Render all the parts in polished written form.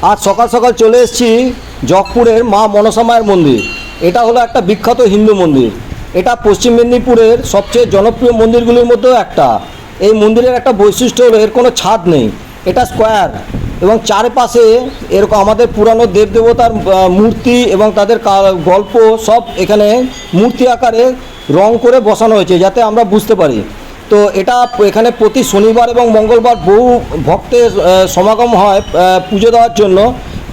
আজ সকাল সকাল চলে এসেছি জগপুরের মা মনসা মায়ের মন্দির। এটা হলো একটা বিখ্যাত হিন্দু মন্দির। এটা পশ্চিম মেদিনীপুরের সবচেয়ে জনপ্রিয় মন্দিরগুলির মধ্যেও একটা। এই মন্দিরের একটা বৈশিষ্ট্য হলো এর কোনো ছাদ নেই, এটা স্কোয়ার এবং চারপাশে এরকম আমাদের পুরানো দেবদেবতার মূর্তি এবং তাদের গল্প সব এখানে মূর্তি আকারে রং করে বসানো হয়েছে যাতে আমরা বুঝতে পারি। তো এটা এখানে প্রতি শনিবার এবং মঙ্গলবার বহু ভক্তের সমাগম হয় পুজো দেওয়ার জন্য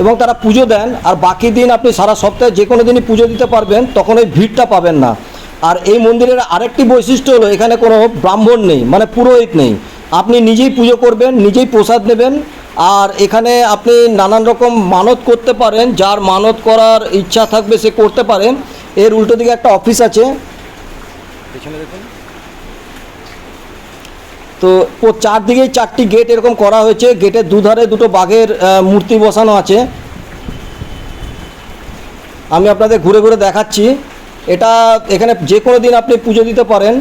এবং তারা পুজো দেন। আর বাকি দিন আপনি সারা সপ্তাহে যে কোনো দিনই পুজো দিতে পারবেন, তখন ওই ভিড়টা পাবেন না। আর এই মন্দিরের আরেকটি বৈশিষ্ট্য হলো এখানে কোনো ব্রাহ্মণ নেই, মানে পুরোহিত নেই। আপনি নিজেই পুজো করবেন, নিজেই প্রসাদ নেবেন। আর এখানে আপনি নানান রকম মানত করতে পারেন, যার মানত করার ইচ্ছা থাকবে সে করতে পারেন। এর উল্টো দিকে একটা অফিস আছে, পেছনে দেখুন। তো চারদিকেই চারটি গেট এরকম করা হয়েছে। গেটের দুধারে দুটো বাঘের মূর্তি বসানো আছে। আমি আপনাদের ঘুরে ঘুরে দেখাচ্ছি। এটা এখানে যে কোনো দিন আপনি পুজো দিতে পারেন।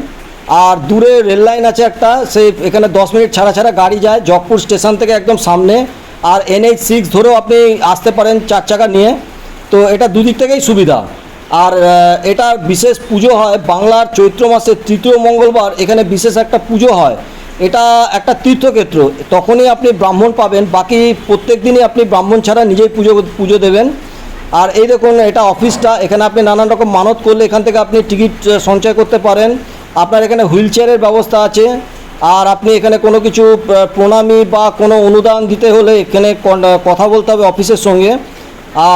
আর দূরে রেল লাইন আছে একটা, সেই এখানে 10 মিনিট ছাড়া ছাড়া গাড়ি যায় জগপুর স্টেশন থেকে একদম সামনে। আর NH6 ধরেও আপনি আসতে পারেন 4 চাকা নিয়ে। তো এটা দুদিক থেকেই সুবিধা। আর এটার বিশেষ পুজো হয় বাংলার চৈত্র মাসের তৃতীয় মঙ্গলবার। এখানে বিশেষ একটা পুজো হয়। এটা একটা তীর্থক্ষেত্র, তখনই আপনি ব্রাহ্মণ পাবেন, বাকি প্রত্যেক দিনই আপনি ব্রাহ্মণ ছাড়া নিজেই পুজো দেবেন। আর এই দেখুন এটা অফিসটা, এখানে আপনি নানান রকম মানত করলে এখান থেকে আপনি টিকিট সঞ্চয় করতে পারেন। আপনার এখানে হুইল চেয়ারের ব্যবস্থা আছে। আর আপনি এখানে কোনো কিছু প্রণামী বা কোনো অনুদান দিতে হলে এখানে কথা বলতে হবে অফিসের সঙ্গে।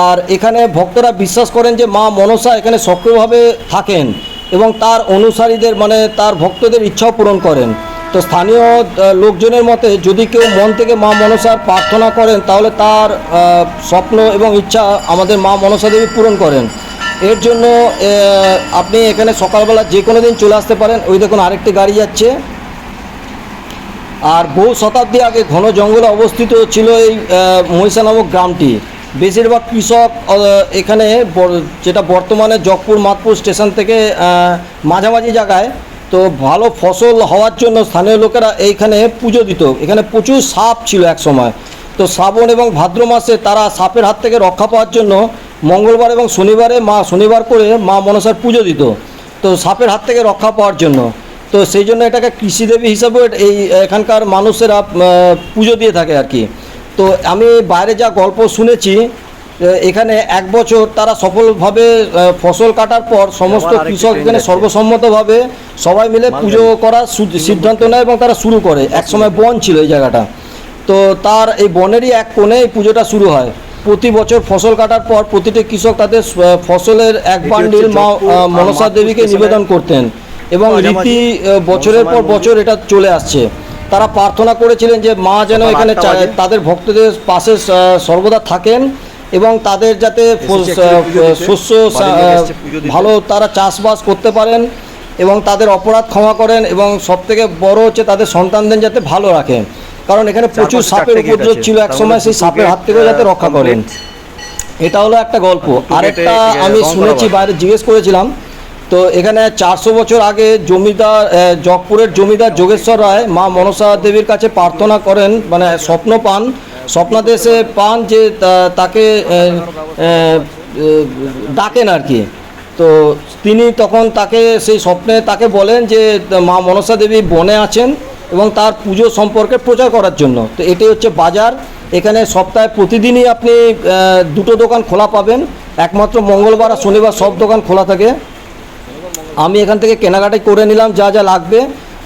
আর এখানে ভক্তরা বিশ্বাস করেন যে মা মনসা এখানে সক্রিয়ভাবে থাকেন এবং তার অনুসারীদের মানে তার ভক্তদের ইচ্ছাও পূরণ করেন। তো স্থানীয় লোকজনের মতে যদি কেউ মন থেকে মা মনসার প্রার্থনা করেন তাহলে তার স্বপ্ন এবং ইচ্ছা আমাদের মা মনসা দেবী পূরণ করেন। এর জন্য আপনি এখানে সকালবেলা যে কোনো দিন চলে আসতে পারেন। ওই দেখুন আরেকটি গাড়ি যাচ্ছে। আর বহু শতাব্দী আগে ঘন জঙ্গলে অবস্থিত ছিল এই মহিষা নামক গ্রামটি। বেশিরভাগ কৃষক এখানে, যেটা বর্তমানে জগপুর মাতপুর স্টেশন থেকে মাঝামাঝি জায়গায়, তো ভালো ফসল হওয়ার জন্য স্থানীয় লোকেরা এইখানে পুজো দিত। এখানে প্রচুর সাপ ছিল এক সময়। তো শ্রাবণ এবং ভাদ্র মাসে তারা সাপের হাত থেকে রক্ষা পাওয়ার জন্য মঙ্গলবার এবং শনিবার করে মা মনসার পুজো দিত, তো সাপের হাত থেকে রক্ষা পাওয়ার জন্য। তো সেই জন্য এটাকে কৃষিদেবী হিসাবেও এই এখানকার মানুষেরা পুজো দিয়ে থাকে আর কি। তো আমি বাইরে যা গল্প শুনেছি, এখানে 1 বছর তারা সফলভাবে ফসল কাটার পর সমস্ত কৃষক এখানে সর্বসম্মতভাবে সবাই মিলে পুজো করার সিদ্ধান্ত নেয় এবং তারা শুরু করে। একসময় বন ছিল এই জায়গাটা, তো তার এই বনেরই এক কোণে এই পুজোটা শুরু হয়। প্রতি বছর ফসল কাটার পর প্রতিটি কৃষক তাদের ফসলের এক বান্ডিল মা মনসা দেবীকে নিবেদন করতেন এবং রীতি বছরের পর বছর এটা চলে আসছে। তারা প্রার্থনা করেছিলেন যে মা যেন এখানে তাদের ভক্তদের পাশে সর্বদা থাকেন এবং তাদের যাতে শস্য ভালো তারা চাষবাস করতে পারেন এবং তাদের অপরাধ ক্ষমা করেন এবং সবথেকে বড় হচ্ছে তাদের সন্তানদের যাতে ভালো রাখেন, কারণ এখানে প্রচুর সাপের উপদ্রব ছিল একসময়, সেই সাপের হাত থেকেও যাতে রক্ষা করেন। এটা হলো একটা গল্প। আরেকটা আমি শুনেছি, বাইরে জিজ্ঞেস করেছিলাম। তো এখানে 400 বছর আগে জগপুরের জমিদার যোগেশ্বর রায় মা মনসা দেবীর কাছে প্রার্থনা করেন, মানে স্বপ্নাদেশে পান যে তাকে ডাকেন আর কি। তো তিনি তখন সেই স্বপ্নে তাকে বলেন যে মা মনসা দেবী বনে আছেন এবং তার পুজো সম্পর্কে প্রচার করার জন্য। তো এটাই হচ্ছে বাজার। এখানে সপ্তাহে প্রতিদিনই আপনি 2টো দোকান খোলা পাবেন, একমাত্র মঙ্গলবার আর শনিবার সব দোকান খোলা থাকে। আমি এখান থেকে কেনাকাটাই করে নিলাম যা যা লাগবে।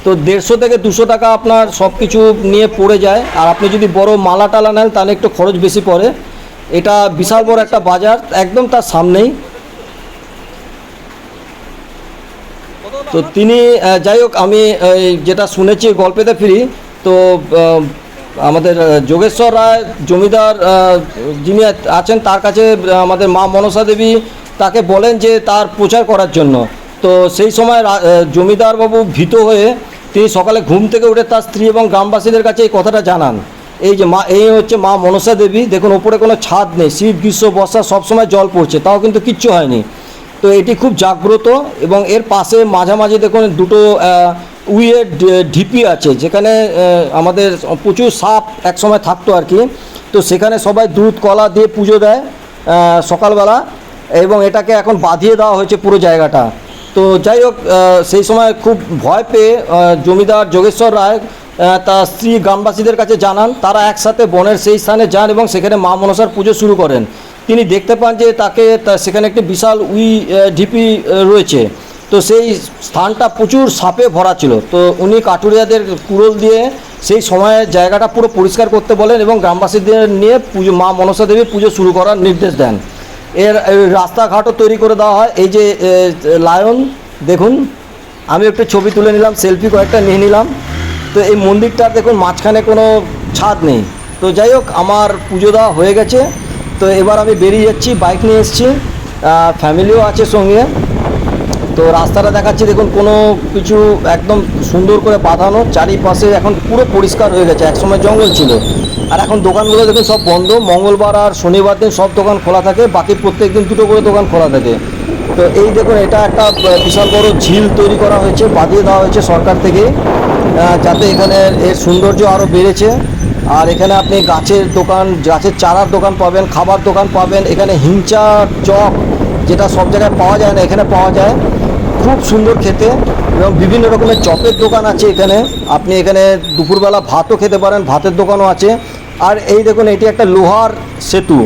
তো 150 থেকে 200 টাকা আপনার সব কিছু নিয়ে পড়ে যায়। আর আপনি যদি বড় মালা টালা নেন তাহলে একটু খরচ বেশি পড়ে। এটা বিশাল বড় একটা বাজার, একদম তার সামনেই। তো তিনি যাই হোক, আমি যেটা শুনেছি গল্পেতে ফিরি। তো আমাদের যোগেশ্বর রায় জমিদার যিনি আছেন তার কাছে আমাদের মা মনসা দেবী তাকে বলেন যে তার প্রচার করার জন্য। তো সেই সময় জমিদারবাবু ভীত হয়ে তিনি সকালে ঘুম থেকে উঠে তার স্ত্রী এবং গ্রামবাসীদের কাছে এই কথাটা জানান। এই হচ্ছে মা মনসা দেবী, দেখুন ওপরে কোনো ছাদ নেই, শীত গ্রীষ্ম বর্ষা সবসময় জল পড়ছে, তাও কিন্তু কিচ্ছু হয়নি। তো এটি খুব জাগ্রত এবং এর পাশে মাঝামাঝি দেখুন 2টো উইয়ের ঢিপি আছে, যেখানে আমাদের প্রচুর সাপ একসময় থাকতো আর কি। তো তো সেখানে সবাই দুধ কলা দিয়ে পুজো দেয় সকালবেলা, এবং এটাকে এখন বাঁধিয়ে দেওয়া হয়েছে পুরো জায়গাটা। তো যাই হোক, সেই সময় খুব ভয় পেয়ে জমিদার যোগেশ্বর রায় তার স্ত্রী গ্রামবাসীদের কাছে জানান। তারা একসাথে বনের সেই স্থানে যান এবং সেখানে মা মনসার পুজো শুরু করেন। তিনি দেখতে পান যে সেখানে একটি বিশাল ঢিপি রয়েছে। তো সেই স্থানটা প্রচুর সাপে ভরা ছিল। তো উনি কাঠুরিয়াদের কুড়োল দিয়ে সেই সময়ে জায়গাটা পুরো পরিষ্কার করতে বলেন এবং গ্রামবাসীদের নিয়ে মা মনসা দেবীর পুজো শুরু করার নির্দেশ দেন। এর রাস্তাঘাটও তৈরি করে দেওয়া হয়। এই যে লায়ন দেখুন, আমি একটু ছবি তুলে নিলাম, সেলফি কয়েকটা নিয়ে নিলাম। তো এই মন্দিরটার দেখুন মাঝখানে কোনো ছাদ নেই। তো যাই হোক, আমার পুজো দেওয়া হয়ে গেছে। তো এবার আমি বেরিয়ে যাচ্ছি, বাইক নিয়ে এসেছি, ফ্যামিলিও আছে সঙ্গে। তো রাস্তাটা দেখাচ্ছি, দেখুন কোনো কিছু একদম সুন্দর করে বাঁধানো, চারিপাশে এখন পুরো পরিষ্কার হয়ে গেছে। একসময় জঙ্গল ছিল, আর এখন দোকানগুলো দেখুন সব বন্ধ। মঙ্গলবার আর শনিবার দিন সব দোকান খোলা থাকে, বাকি প্রত্যেক দিন 2টো করে দোকান খোলা থাকে। তো এই দেখুন, এটা একটা বিশাল বড় ঝিল তৈরি করা হয়েছে, বাঁধিয়ে দেওয়া হয়েছে সরকার থেকে, যাতে এখানে এর সৌন্দর্য আরও বেড়েছে। আর এখানে আপনি গাছের দোকান, গাছের চারার দোকান পাবেন, খাবার দোকান পাবেন। এখানে হিংচা চপ, যেটা সব জায়গায় পাওয়া যায় না, এখানে পাওয়া যায়, খুব সুন্দর খেতে। এবং বিভিন্ন রকমের চপের দোকান আছে এখানে। আপনি এখানে দুপুরবেলা ভাতও খেতে পারেন, ভাতের দোকানও আছে। আর এই দেখুন, এটি একটা লোহার সেতু,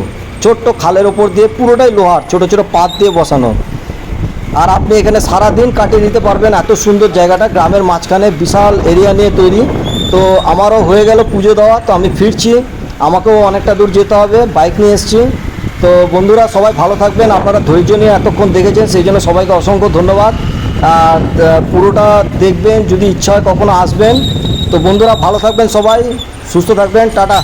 ছোট্ট খালের ওপর দিয়ে, পুরোটাই লোহার, ছোট ছোট পাত দিয়ে বসানো। আর আপনি এখানে সারা দিন কাটিয়ে দিতে পারবেন। এত সুন্দর জায়গাটা, গ্রামের মাঝখানে বিশাল এরিয়া নিয়ে তৈরি। তো আমারও হয়ে গেল পুজো দেওয়া, তো আমি ফিরছি। আমাকেও অনেকটা দূর যেতে হবে, বাইক নিয়ে এসেছি। তো বন্ধুরা, সবাই ভালো থাকবেন। আপনারা ধৈর্য নিয়ে এতক্ষণ দেখেছেন, সেই জন্য সবাইকে অসংখ্য ধন্যবাদ। আর পুরোটা দেখবেন, যদি ইচ্ছা হয় কখনো আসবেন। তো বন্ধুরা, ভালো থাকবেন, সবাই সুস্থ থাকবেন, টাটা।